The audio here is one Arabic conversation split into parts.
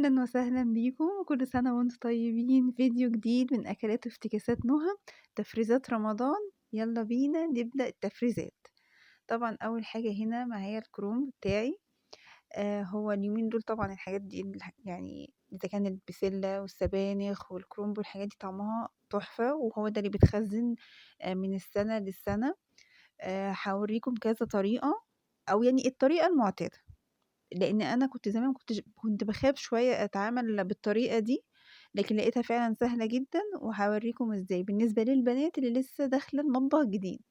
أهلًا وسهلًا بيكم، وكل سنة وأنتم طيبين، فيديو جديد من أكلات وافتكاسات نُهى، تفريزات رمضان، يالّا بينا نبدأ التفريزات. طبعًا أول حاجة هنا معايا الكرنب بتاعي، هو اليومين دول طبعًا الحاجات دي يعني إذا كان البسلة والسبانخ والكرنب والحاجات دي طعمها تحفة، وهو ده اللي بيتخزّن من السنة للسنة. هاورّيكم كذا طريقة أو يعني الطريقة المعتادة. لإن أنا كنت زمان كنت باخاف شوية أتعامل بالطريقة دي، لكن لقيتها فعلًا سهلة جدًا، وهاوريكم إزاي. بالنسبة للبنات اللي لسه داخلة المطبخ جديد،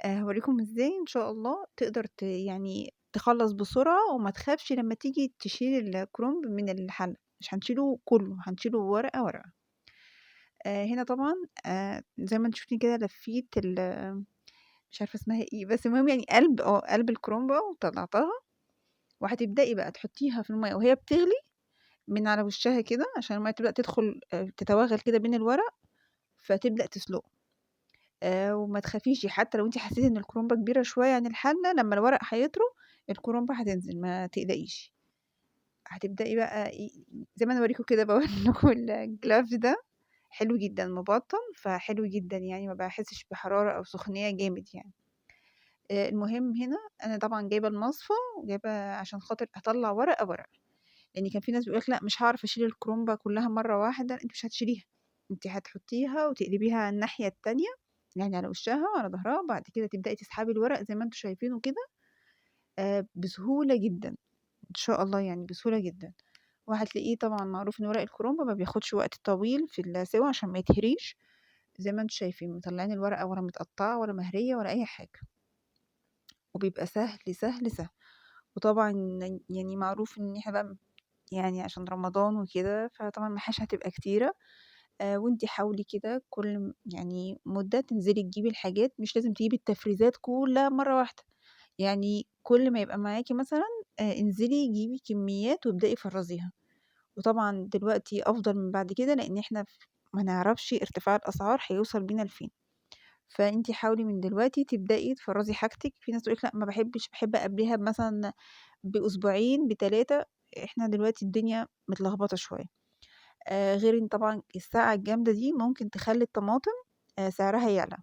هاوريكم إزاي إن شاء الله تقدر يعني تخلّص بسرعة وما تخافش لمّا تيجي تشيل الكرنب من الحلة، مش هنشيله كلّه، هنشيله ورقة، ورقة. هنا طبعًا زي ما أنتم شايفين كده لفّيت مش عارفة اسمها إيه، بس المهم يعني قلب الكرنبة وطلّعتها، وهتبدئي بقى تحطيها في المَيّة وهي بتغلي من على وشها كده عشان المَيّة تبدأ تدخل تتوغل كده بين الورق، فتبدأ تسلقه. وما تخافيش حتى لو أنتِ حسيتِ إن الكرنبة كبيرة شوية عن الحلة، لمّا الورق هيطرى الكرنبة هتنزل، ما تقلقيش. هتبدئي بقى زي ما أنا باوريكم كده باوري لكم الجلاف ده حلو جدًا مبطّن، فحلو جدًا يعني ما باحسش بحرارة أو سخونية جامد يعني. المهم هنا أنا طبعًا جايبة المصفى وجايبة عشان خاطر أطلّع ورقة، ورقة. لإن كان في ناس بيقول لك لأ مش هاعرف أشيل الكرومبة كلّها مرّة واحدة، أنتِ مش هتشيليها، أنتِ هتحطيها وتقلبيها على الناحية التانية، يعني على وشها وعلى ضهرها، وبعد كده تبدئي تسحبي الورق زي ما أنتم شايفينه كده، بسهولة جدًا، إن شاء الله يعني بسهولة جدًا. وهتلاقيه طبعًا معروف إن ورق الكرومبة ما بياخدش وقت طويل في السِوَى عشان ما يتهريش، زي ما أنتم شايفين مطلّعين الورقة ولا متقطّعة ولا مهرية ولا أي حاجة، وبيبقى سهل، سهل، سهل. وطبعًا يعني معروف إن إحنا بقى يعني عشان رمضان وكده، فطبعًا المحاشي هتبقى كتيرة، وأنتِ حاولي كده كل يعني مدة تنزلي تجيبي الحاجات، مش لازم تجيبي التفريزات كلّها مرّة واحدة، يعني كل ما يبقى معاكِ مثلًا انزلي جيبي كميات وابدئي فرّزيها. وطبعًا دلوقتي أفضل من بعد كده، لإن إحنا ما نعرفش ارتفاع الأسعار هيوصل بينا لفين، فأنتِ حاولي من دلوقتي تبدئي تفرّزي حاجتِك. في ناس تقول لِك لأ ما باحبش، باحب قبليها مثلًا بأسبوعين، ب3. إحنا دلوقتي الدنيا متلخبطة شوية. غير إن طبعًا السقعة الجامدة دي ممكن تخلّي الطماطم سعرها يعلى،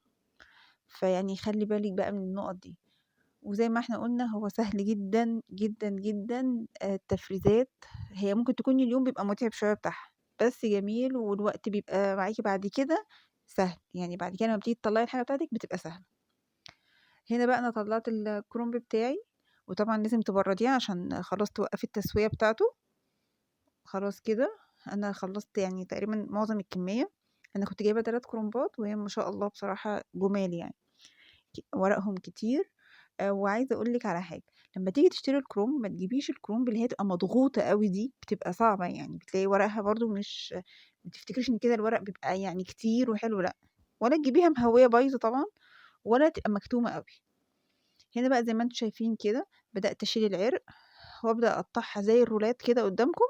فيعني خلّي بالِك بقى من النُقط دي. وزي ما إحنا قُلنا هو سهل جدًا، جدًا، جدًا التفريزات. هي ممكن تكون اليوم بيبقى مُتعب شوية بتاعها، بس جميل والوقت بيبقى معاكِ بعد كده سهل، يعني بعد كده لمّا بتيجي تطلّعي الحاجة بتاعتِك بتبقى سهلة. هنا بقى أنا طلّعت الكرنب بتاعي، وطبعًا لازم تبرديه عشان خلاص توقّفي التسوية بتاعته. خلاص كده أنا خلّصت يعني تقريبًا معظم الكمية. أنا كنت جايبة 3 كرنبات وهي ما شاء الله بصراحة جُمال يعني، ورقهم كتير. وعايزة أقول لِك على حاجة، لمّا تيجي تشتري الكرنب ما تجيبيش الكرنب اللي هي تبقى مضغوطة أوي دي، بتبقى صعبة يعني، بتلاقي ورقها برضه مش، ما تفتكريش إن كده الورق بيبقى يعني كتير وحلو لأ، ولا تجيبيها مهوية بايظة طبعًا، ولا تبقى مكتومة أوي. هنا بقى زي ما أنتم شايفين كده بدأت أشيل العرق، وأبدأ أقطّعها زي الرولات كده قدّامكم.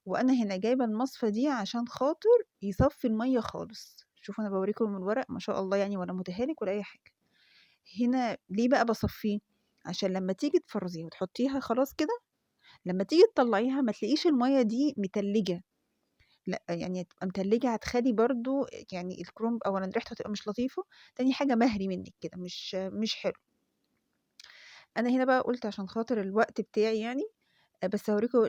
وأنا هنا جايبة المصفى دي عشان خاطر يصفّي المَيّة خالص. شوفوا أنا باوريكم الورق ما شاء الله يعني ولا متهالك ولا أي حاجة. هنا ليه بقى باصفّيه؟ عشان لمّا تيجي تفرّزيها وتحطّيها خلاص كده، لمّا تيجي تطلّعيها ما تلاقيش المَيّة دي متلّجة، لأ، يعني تبقى متلّجة هتخلّي برضه يعني الكرنب أولًا ريحته هتبقى مش لطيفة، تاني حاجة مهري منِّك كده مش حلو. أنا هنا بقى قُلت عشان خاطر الوقت بتاعي يعني، بس هاوريكم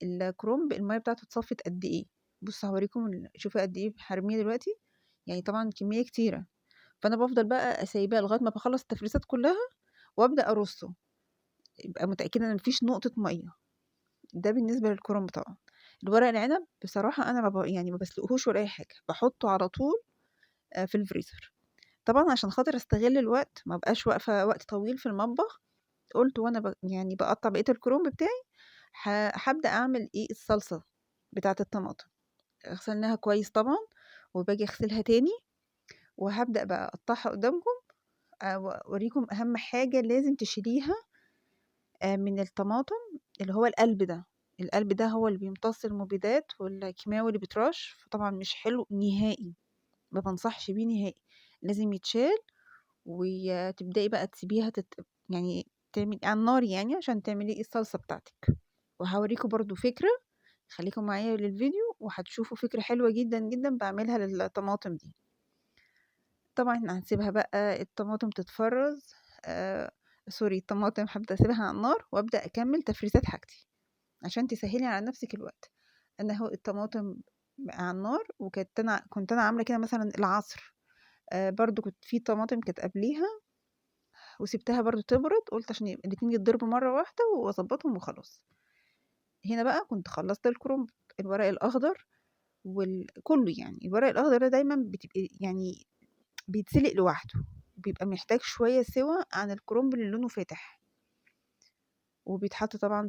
الكرنب المَيّة بتاعته اتصفّت قد إيه. بُصّوا هاوريكم شوفوا قد إيه هارميه دلوقتي، يعني طبعًا كمية كتيرة، فأنا بافضل بقى سايباه لغاية ما باخلّص التفريزات كلّها وأبدأ أرُصّه، يبقى متأكدة إن ما فيش نقطة مَيّة. ده بالنسبة للكرنب طبعًا. الورق العنب بصراحة أنا يعني ما باسلقهوش ولا أي حاجة، باحطه على طول في الفريزر. طبعًا عشان خاطر أستغل الوقت، ما ابقاش واقفة وقت طويل في المطبخ، قُلت وأنا يعني باقطّع بقية الكرنب بتاعي هابدأ أعمل إيه، الصلصة بتاعة الطماطم. غسلناها كويس طبعًا، وباجي أغسلها تاني، وهابدأ بقى أقطّعها قدّامكم، وأوريكم أهم حاجة لازم تشيليها من الطماطم، اللي هو القلب ده. القلب ده هو اللي بيمتص المبيدات والكيماوي اللي بترش، فطبعًا مش حلو نهائي، ما بانصحش بيه نهائي، لازم يتشال. وتبدئي بقى تسيبيها يعني تعملي على النار يعني عشان تعملي الصلصة بتاعتِك. وهاوريكم برضه فكرة خليكم معايا للفيديو وهتشوفوا فكرة حلوة جدا جدا بعملها للطماطم دي. طبعا احنا هنسيبها بقى الطماطم تتفرز. سوري، الطماطم هبدأ اسيبها على النار وابدأ اكمل تفريزات حاجتي عشان تسهلي على نفسك الوقت. انا هو الطماطم على النار، كنت انا عامله كده مثلا العصر. برضو كنت في طماطم كانت قبليها وسبتها برضو تبرد، قلت عشان يبقى الاتنين يتضربوا مره واحده واظبطهم وخلاص. هنا بقى كنت خلصت الكرنب، الورق الاخضر وكله. يعني الورق الاخضر ده دايما بتبقى يعني بيتسلق لوحده، بيبقى محتاج شويه سوا عن الكرنب اللي لونه فاتح، وبيتحط طبعا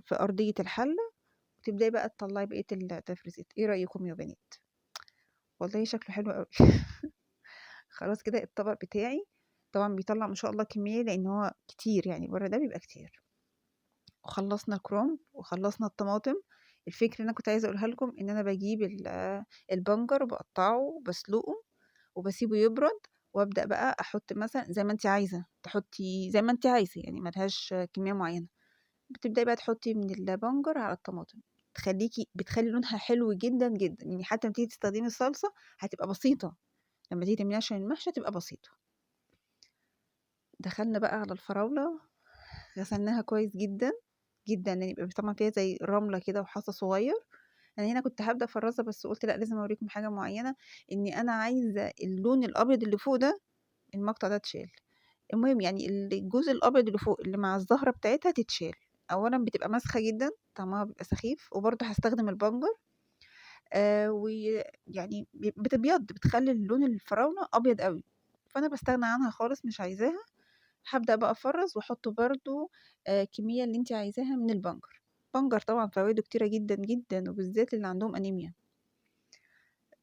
في ارضيه الحله. وتبداي بقى تطلعي بقيه التفريزات. ايه رايكم يا بنات؟ والله شكله حلو قوي. خلاص كده الطبق بتاعي طبعا بيطلع ما شاء الله كمية، لان هو كتير يعني بره ده بيبقى كتير. وخلصنا الكرومب وخلصنا الطماطم. الفكرة اللي انا كنت عايزة اقولها لكم ان انا بجيب البنجر وبقطعه وبسلقه وبسيبه يبرد، وابدا بقى احط مثلا زي ما انت عايزه تحطي، زي ما انت عايزه يعني ملهاش كميه معينه. بتبداي بقى تحطي من البنجر على الطماطم، بتخلي لونها حلو جدا جدا. يعني حتى لما تيجي تستخدمي الصلصه هتبقى بسيطه، لما تيجي تعمليها عشان المحشي تبقى بسيطه. دخلنا بقى على الفراولة، غسلناها كويس جدا جدا، لان يبقى طبعا فيها زي رملة كده وحصى صغير. انا هنا كنت هبدأ افرزها بس قلت لا، لازم اوريكم حاجة معينة، اني انا عايزة اللون الابيض اللي فوق ده، المقطع ده اتشال. المهم يعني الجزء الابيض اللي فوق اللي مع الزهرة بتاعتها تتشال. اولا بتبقى مسخة جدا، طعمها بيبقى سخيف، وبرضه هستخدم البنجر. ويعني بتبيض، بتخلي لون الفراولة ابيض قوي، فانا بستغنى عنها خالص، مش عايزاها. هابدأ بقى أفرّز وأحط برضه الكمية اللي أنتِ عايزاها من البنجر. البنجر طبعًا فوايده كتيرة جدًا، جدًا، وبالذات اللي عندهم أنيميا.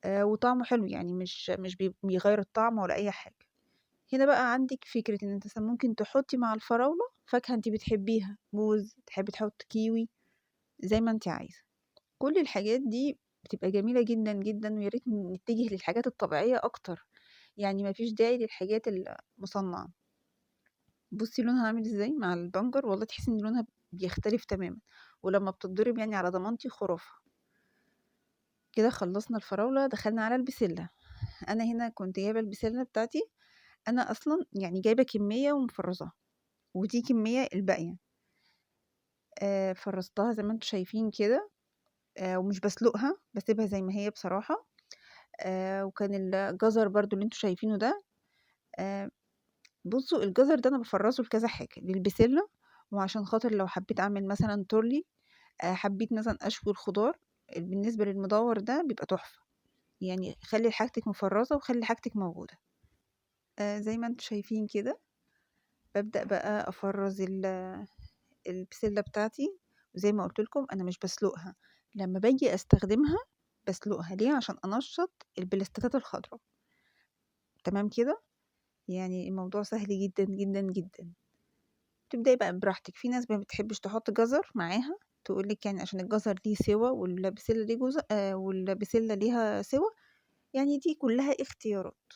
وطعمه حلو، يعني مش بيغيّر الطعم ولا أي حاجة. هنا بقى عندِك فكرة إن أنتِ ممكن تحطّي مع الفراولة فاكهة أنتِ بتحبيها، موز، تحبّي تحطّي كيوي، زي ما أنتِ عايزة. كل الحاجات دي بتبقى جميلة جدًا، جدًا، ويا ريت نتجه للحاجات الطبيعية أكتر، يعني ما فيش داعي للحاجات المصنّعة. بُصّي لونها عامل إزاي مع البنجر، والله تحسّي إن لونها بيختلف تمامًا، ولمّا بتتضرب يعني على ضمانتي خرافة. كده خلّصنا الفراولة، دخلنا على البسلة. أنا هنا كنت جايبة البسلة بتاعتي، أنا أصلًا يعني جايبة كمية ومفرّزاها، ودي كمية الباقية. فرّزتها زي ما أنتم شايفين كده. ومش باسلقها، باسيبها زي ما هي بصراحة. وكان الجزر برضه اللي أنتم شايفينه ده. آآ بُصّوا الجزر ده أنا بافرّزه لكذا حاجة، للبسلة، وعشان خاطر لو حبيت أعمل مثلًا تورلي، حبيت مثلًا أشوي الخضار. بالنسبة للمدوّر ده بيبقى تحفة، يعني خلّي حاجتِك مفرّزة وخلّي حاجتِك موجودة. زي ما أنتم شايفين كده، بابدأ بقى أفرّز البسلة بتاعتي، وزي ما قُلت لكم أنا مش باسلقها، لمّا باجي أستخدمها باسلقها ليه؟ عشان أنشّط البلاستيكات الخضرا. تمام كده؟ يعني الموضوع سهل جدًا، جدًا، جدًا. تبدأي بقى براحتك، في ناس ما بتحبش تحط جزر معاها، تقول لِك يعني عشان الجزر ليه سِوَى والبسلة ليه جزء والبسلة ليها سِوَى. يعني دي كلّها اختيارات.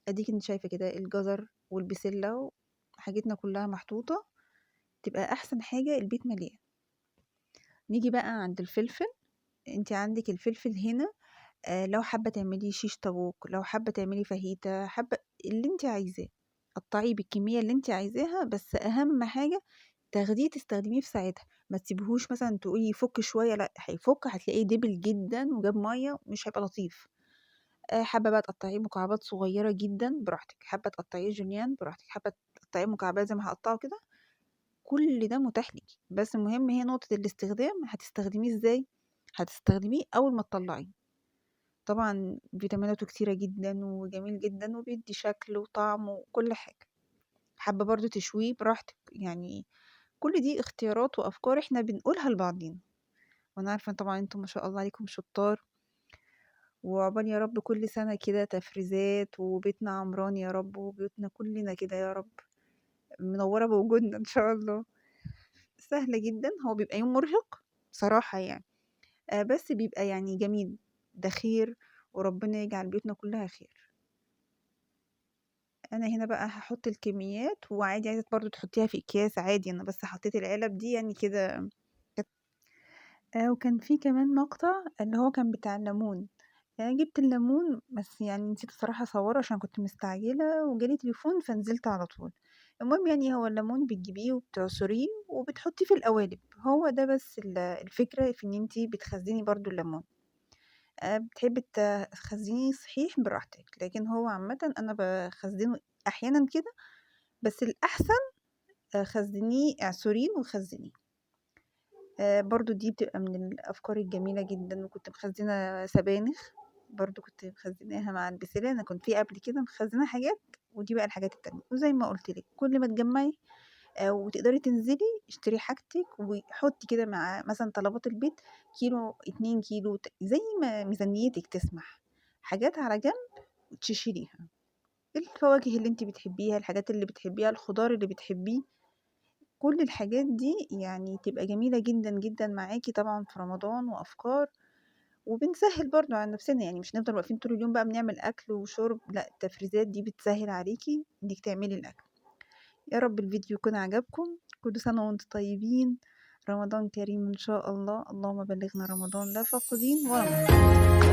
أديكِ أنتِ شايفة كده الجزر والبسلة وحاجتنا كلّها محطوطة، تبقى أحسن حاجة البيت مليان. نيجي بقى عند الفلفل. أنتِ عندِك الفلفل هنا، لو حابة تعملي شيش طاووق، لو حابة تعملي فاهيتا، حابة اللي أنتِ عايزاه، قطّعيه بالكمية اللي أنتِ عايزاها، بس أهم حاجة تاخديه تستخدميه في ساعتها، ما تسيبيهوش مثلًا تقولي يفُك شوية، لأ هيفُك هتلاقيه دِبِل جدًا وجاب مَيّة مش هيبقى لطيف. حابة بقى تقطّعيه مكعبات صغيّرة جدًا براحتك، حابة تقطّعيه جوليان براحتك، حابة تقطّعيه مكعبات زي ما هاقطّعه كده، كل ده متاح ليكِ. بس المهم هي نقطة الاستخدام، هتستخدميه إزاي؟ هتستخدميه أول ما تطلّعيه. طبعًا فيتاميناته كتيرة جدًا وجميل جدًا وبيدّي شكل وطعم وكل حاجة. حابة برضه تشويه براحتك، يعني كل دي اختيارات وأفكار إحنا بنقولها لبعضينا. وأنا عارفة طبعًا أنتم ما شاء الله عليكم شطار، وعقبال يا رب كل سنة كده تفريزات وبيتنا عمران يا رب، وبيوتنا كلنا كده يا رب منوّرة بوجودنا إن شاء الله. سهلة جدًا، هو بيبقى يوم مرهق بصراحة يعني، بس بيبقى يعني جميل، ده خير، وربنا يجعل بيوتنا كلها خير. أنا هنا بقى هاحط الكميات، وعادي عايزة برضه تحطيها في أكياس عادي، أنا بس حطيت العلب دي يعني كده. وكان في كمان مقطع اللي هو كان بتاع الليمون. أنا جِبت الليمون بس يعني نسيت الصراحة أصوّره عشان كنت مستعجلة وجالي تليفون فنزلت على طول. المهم يعني هو الليمون بتجيبيه وبتعصريه وبتحطيه في القوالب، هو ده بس الفكرة في إن أنتِ بتخزّني برضه الليمون. بتحبي تخزّنيه صحيح براحتك، لكن هو عامةً أنا باخزّنه أحيانًا كده، بس الأحسن خزّنيه اعصريه وخزّنيه. برضه دي بتبقى من الأفكار الجميلة جدًا، وكنت مخزّنة سبانخ، برضه كنت مخزّناها مع البسلة، أنا كنت في قبل كده مخزّنة حاجات، ودي بقى الحاجات التانية، وزي ما قُلت لِك كل ما تجمّعي وتقدري تنزلي اشتري حاجتِك، وحُطّي كده مع مثلًا طلبات البيت كيلو، 2 كيلو زي ما ميزانيتِك تسمح، حاجات على جنب وتشيليها، الفواكه اللي أنتِ بتحبيها، الحاجات اللي بتحبيها، الخضار اللي بتحبيه. كل الحاجات دي يعني تبقى جميلة جدًا، جدًا معاكِ طبعًا في رمضان وأفكار، وبنسهّل برضه على نفسنا، يعني مش هنفضل واقفين طول اليوم بقى بنعمل أكل وشرب، لأ التفريزات دي بتسهّل عليكِ إنِّك تعملي الأكل. يا رب الفيديو يكون عجبكم، كل سنة وأنتم طيبين، رمضان كريم إن شاء الله، اللهم بلغنا رمضان لا فاقدين ولا مفتقدين.